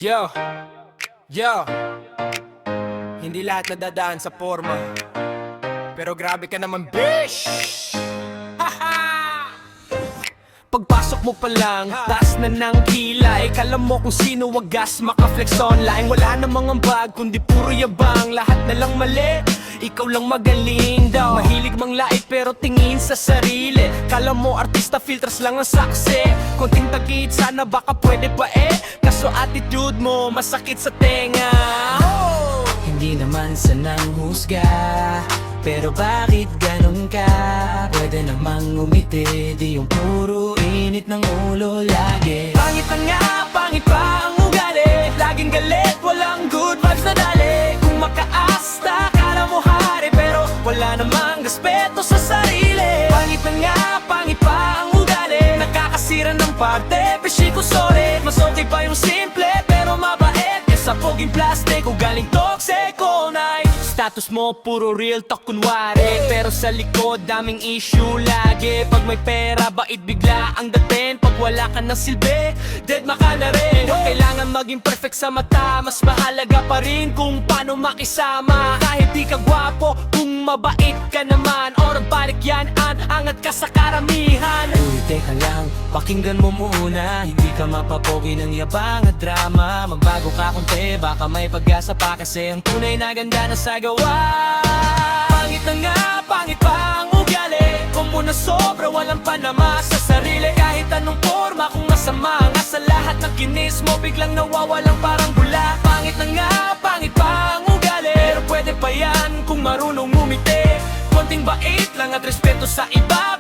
Yo, yo, hindi lahat nadadaan sa forma. Pero grabe ka naman, bish! Pagpasok mo pa lang, taas na ng kilay. Kala mo kung sino wagas, maka-flex online. Wala namang ambag, kundi puro yabang. Lahat na lang mali, ikaw lang magaling daw. Mahilig mang lait pero tingin sa sarili. Kala mo artista, filters lang ang saksi. Konting tagit, sana baka pwede pa kaso attitude mo, masakit sa tenga. Hindi naman sa nanghusga, pero bakit ganun ka? Pwede namang umiti, di yung puro init ng ulo lagi. Pangit na nga, pangit pa ang ugali. Laging galit, walang good vibes na dali. Kung makaasta, kala mo hari, pero wala namang respeto sa sarili. Pangit na nga, pangit pa ang ugali. Nakakasira ng parte, peshi ko solid. Mas okay pa yung simple, pero mabait kesa poging plastic o galing toxic all night. Status mo puro real talk kunwari, pero sa likod daming issue lagi. Pag may pera, bait bigla ang dating. Pag wala ka ng silbi, dead maka na rin. Huwag kailangan maging perfect sa mata, mas mahalaga pa rin kung paano makisama. Kahit di ka gwapo, kung mabait ka naman, or balik yan, angat ka sa karamihan. Uy, teka lang, pakinggan mo muna. Hindi ka mapapogi ng yabang at drama. Magbago ka konti, baka may pag-asa pa. Kasi ang tunay na ganda na sa gawa. Pangit na nga, pangit pa ang ugali. Kung muna sobra, walang panama sa sarili. Kahit anong forma, kung masama nga sa lahat ng kinis mo, biglang nawawalang parang bula. Pangit na nga, pangit pa ang ugali, pero pwede pa yan kung marunong umiti. Konting bait lang at respeto sa iba.